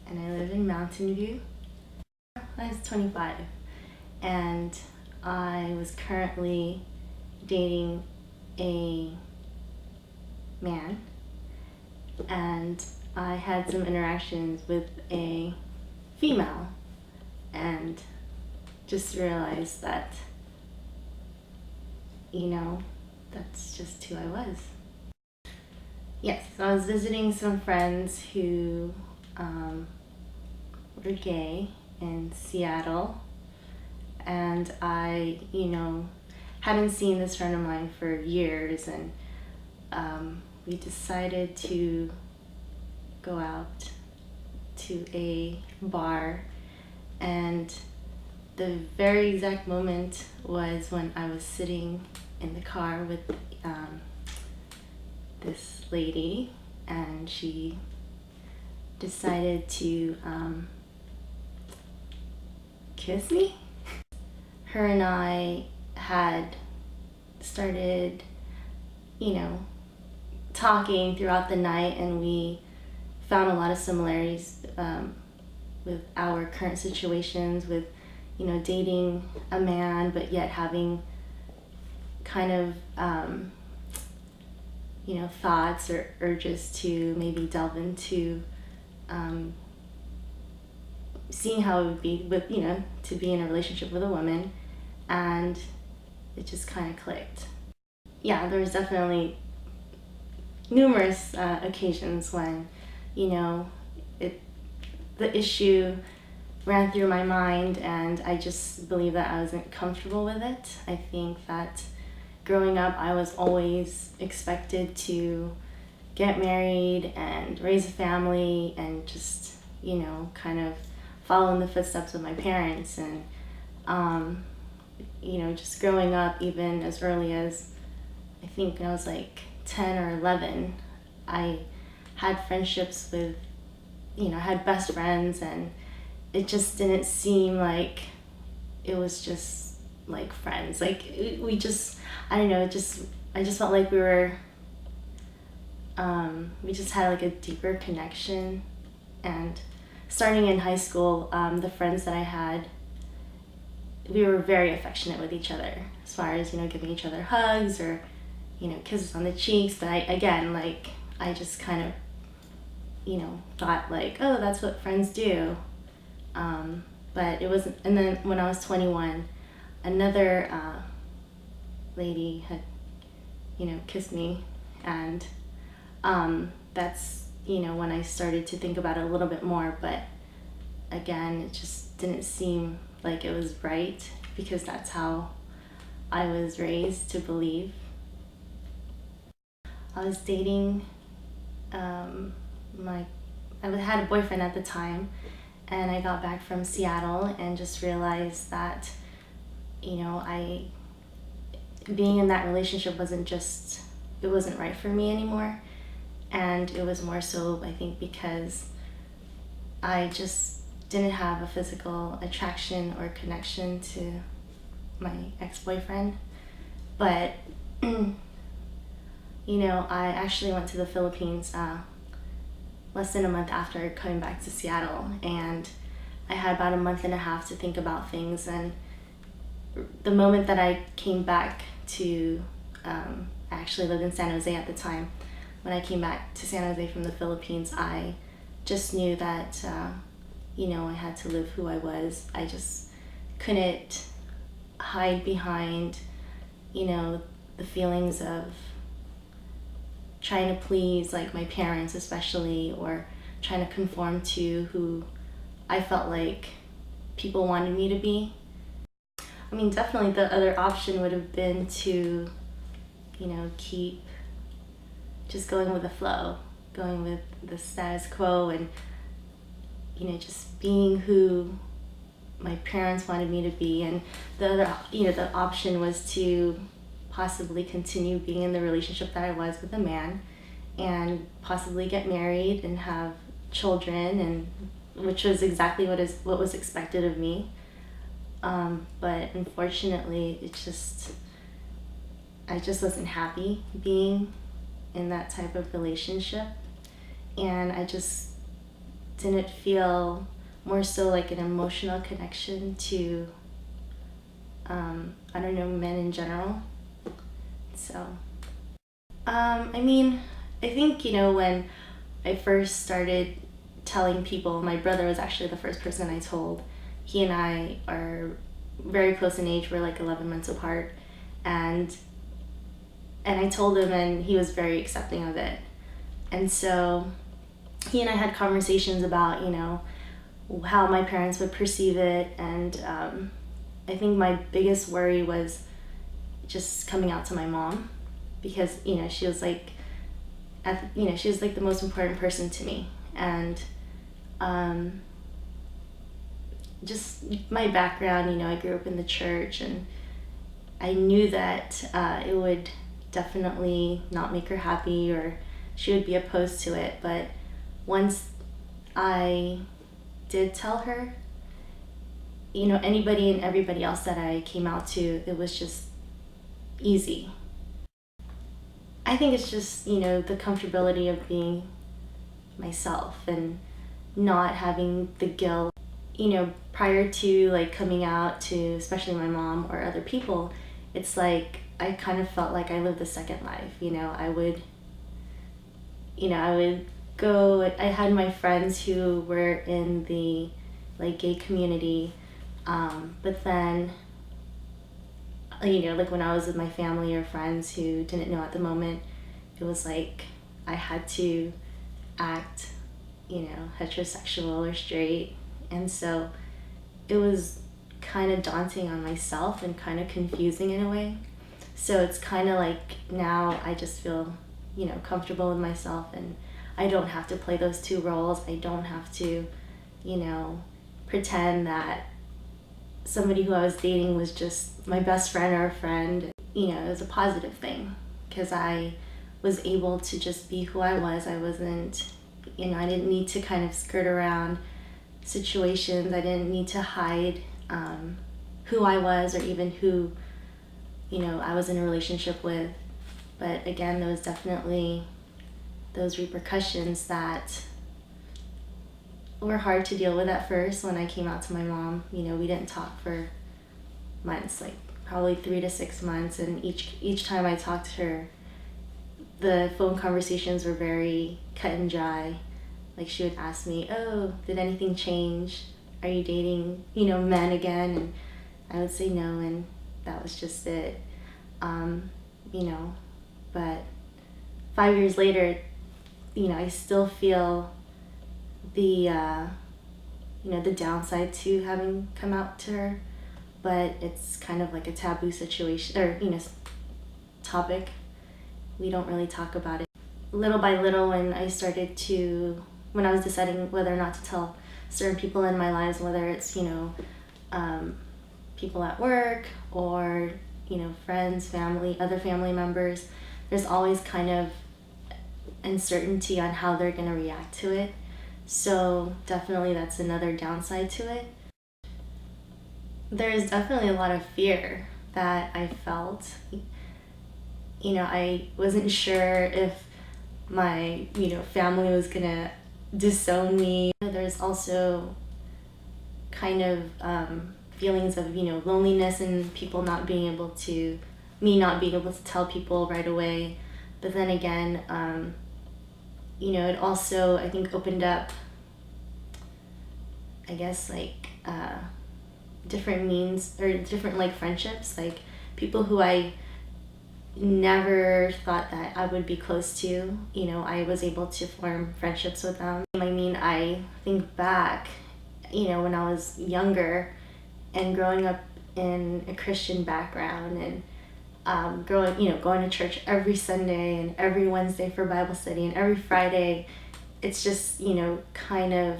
and I live in Mountain View. I was 25, and I was currently dating a man, and I had some interactions with a female, and just realized that, that's just who I was. Yes, so I was visiting some friends who were gay in Seattle, and I, hadn't seen this friend of mine for years, and we decided to go out to a bar, and the very exact moment was when I was sitting in the car with this lady, and she decided to kiss me. Her and I had started, talking throughout the night, and we found a lot of similarities with our current situations, with dating a man but yet having kind of thoughts or urges to maybe delve into seeing how it would be with to be in a relationship with a woman, and it just kind of clicked. Yeah, there was definitely numerous occasions when the issue ran through my mind, and I just believe that I wasn't comfortable with it. I think that growing up, I was always expected to get married and raise a family and just, kind of follow in the footsteps of my parents. And, just growing up, even as early as, I think when I was like 10 or 11, I had friendships with, had best friends, and it just didn't seem like it was just like friends. Like we just, I don't know, I just felt like we just had like a deeper connection. And starting in high school, the friends that I had, we were very affectionate with each other, as far as, giving each other hugs or, kisses on the cheeks. But I just kind of, thought like, oh, that's what friends do. But it wasn't. And then when I was 21, another lady had, kissed me, and that's, when I started to think about it a little bit more. But again, it just didn't seem like it was right, because that's how I was raised to believe. I was dating I had a boyfriend at the time, and I got back from Seattle and just realized that, being in that relationship it wasn't right for me anymore. And it was more so, I think, because I just didn't have a physical attraction or connection to my ex-boyfriend. But, I actually went to the Philippines less than a month after coming back to Seattle, and I had about a month and a half to think about things. And the moment that I came back to, I actually lived in San Jose at the time. When I came back to San Jose from the Philippines, I just knew that, I had to live who I was. I just couldn't hide behind, the feelings of trying to please, like, my parents especially, or trying to conform to who I felt like people wanted me to be. I mean, definitely the other option would have been to, keep just going with the flow, going with the status quo, and, just being who my parents wanted me to be. And the other, the option was to possibly continue being in the relationship that I was with a man, and possibly get married and have children, and which was exactly what was expected of me. But unfortunately, I just wasn't happy being in that type of relationship, and I just didn't feel more so like an emotional connection to, I don't know, men in general. So, I mean, I think, when I first started telling people, my brother was actually the first person I told. He and I are very close in age. We're like 11 months apart. And I told him, and he was very accepting of it. And so he and I had conversations about, how my parents would perceive it. And I think my biggest worry was just coming out to my mom, because, she was like, she was like the most important person to me. And just my background, I grew up in the church, and I knew that it would definitely not make her happy, or she would be opposed to it. But once I did tell her, anybody and everybody else that I came out to, it was just easy. I think it's just, the comfortability of being myself and not having the guilt. Prior to like coming out to especially my mom or other people, it's like I kind of felt like I lived a second life. I would go, I had my friends who were in the like gay community, but then like when I was with my family or friends who didn't know at the moment, it was like I had to act, heterosexual or straight. And so it was kind of daunting on myself and kind of confusing in a way. So it's kind of like now I just feel, comfortable with myself, and I don't have to play those two roles. I don't have to, pretend that somebody who I was dating was just my best friend or a friend. It was a positive thing because I was able to just be who I was. I wasn't, I didn't need to kind of skirt around situations. I didn't need to hide who I was, or even who, I was in a relationship with. But again, there was definitely those repercussions that were hard to deal with at first when I came out to my mom. We didn't talk for months, like probably 3 to 6 months, and each time I talked to her, the phone conversations were very cut and dry. Like she would ask me, "Oh, did anything change? Are you dating, men again?" And I would say no, and that was just it. But 5 years later, I still feel the, the downside to having come out to her, but it's kind of like a taboo situation, or, topic. We don't really talk about it. Little by little, when I was deciding whether or not to tell certain people in my lives, whether it's, people at work or, friends, family, other family members, there's always kind of uncertainty on how they're going to react to it. So definitely that's another downside to it. There's definitely a lot of fear that I felt. I wasn't sure if my, family was going to disown me. There's also kind of feelings of, loneliness and me not being able to tell people right away. But then again, it also, I think, opened up, I guess, like different means or different like friendships, like people who I never thought that I would be close to. I was able to form friendships with them. I think back, when I was younger and growing up in a Christian background, and going to church every Sunday and every Wednesday for Bible study and every Friday. It's just, kind of,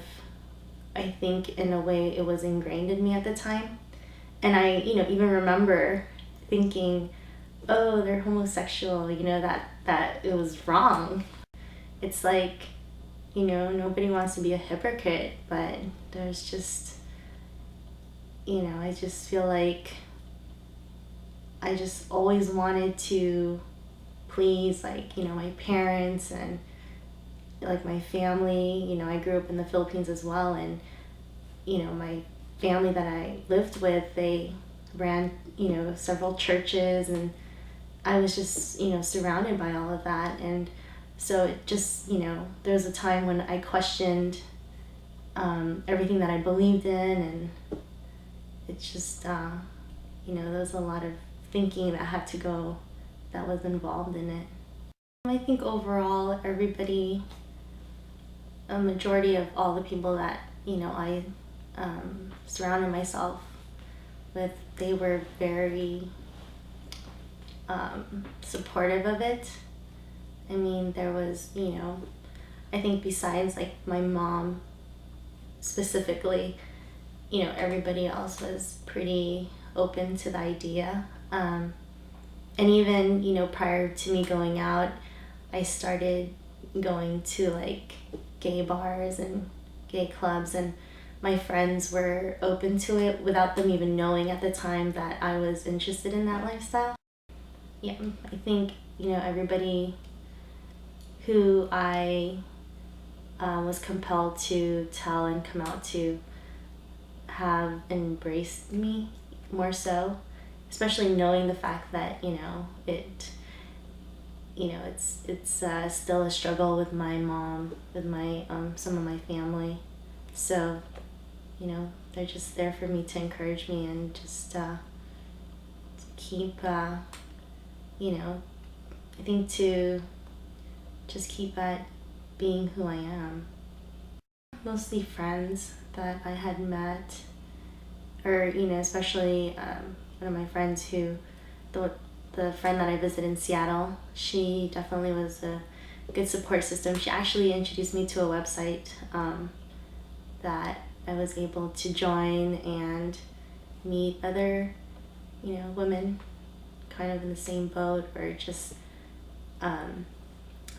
I think in a way it was ingrained in me at the time. And I, even remember thinking, oh, they're homosexual, that it was wrong. It's like, nobody wants to be a hypocrite, but there's just, I just feel like I just always wanted to please, like, my parents and, like my family, I grew up in the Philippines as well, and my family that I lived with, they ran, several churches, and I was just, surrounded by all of that. And so it just, there was a time when I questioned everything that I believed in, and it's just, there was a lot of thinking that had to go, that was involved in it. I think overall, everybody, a majority of all the people that, I surrounded myself with, they were very supportive of it. I mean, there was, I think besides like my mom specifically, everybody else was pretty open to the idea. And even, prior to me going out, I started going to like gay bars and gay clubs, and my friends were open to it without them even knowing at the time that I was interested in that lifestyle. Yeah, I think, everybody who I was compelled to tell and come out to have embraced me more so, especially knowing the fact that, it's still a struggle with my mom, with my some of my family. So, they're just there for me to encourage me and just to keep, I think to just keep at being who I am. Mostly friends that I had met, or, especially one of my friends who, the friend that I visited in Seattle, she definitely was a good support system. She actually introduced me to a website that I was able to join and meet other, women kind of in the same boat, or just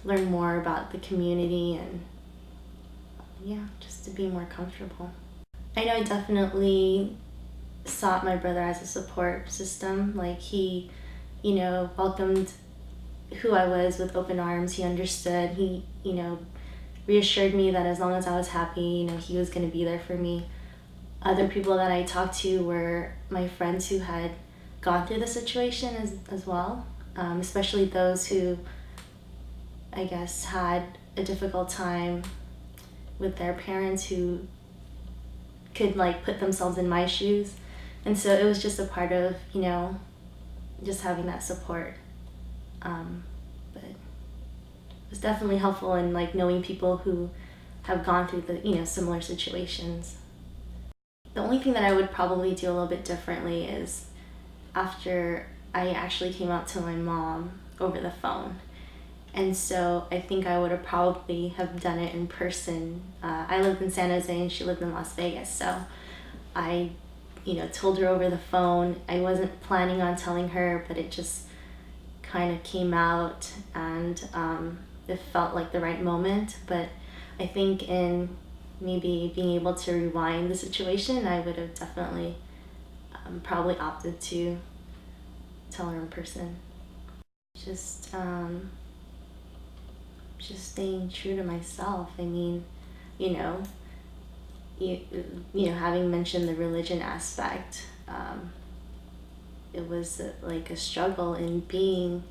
learn more about the community, and just to be more comfortable. I know I definitely sought my brother as a support system. Like he, welcomed who I was with open arms. He understood. He, reassured me that as long as I was happy, he was going to be there for me. Other people that I talked to were my friends who had gone through the situation as well, especially those who, I guess, had a difficult time with their parents who could like put themselves in my shoes. And so it was just a part of, just having that support. But it was definitely helpful in like knowing people who have gone through the, similar situations. The only thing that I would probably do a little bit differently is after I actually came out to my mom over the phone. And so I think I would have probably have done it in person. I lived in San Jose and she lived in Las Vegas. So I, told her over the phone. I wasn't planning on telling her, but it just kind of came out, and it felt like the right moment. But I think in maybe being able to rewind the situation, I would have definitely probably opted to tell her in person. Just staying true to myself. I mean, having mentioned the religion aspect, it was like a struggle in being,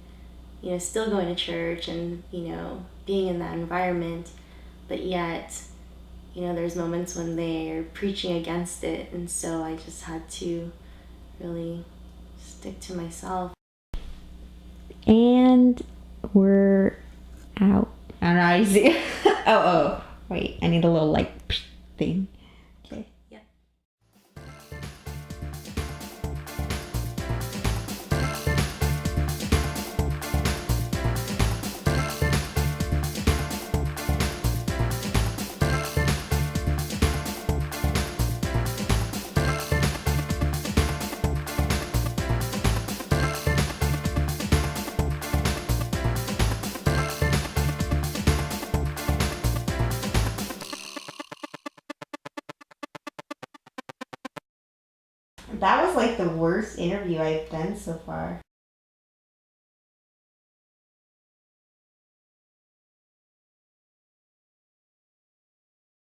still going to church and, being in that environment, but yet, there's moments when they're preaching against it, and so I just had to really stick to myself. And we're out. I don't know how you see it. Oh, wait, I need a little like thing. Okay. Yeah. That was like the worst interview I've done so far.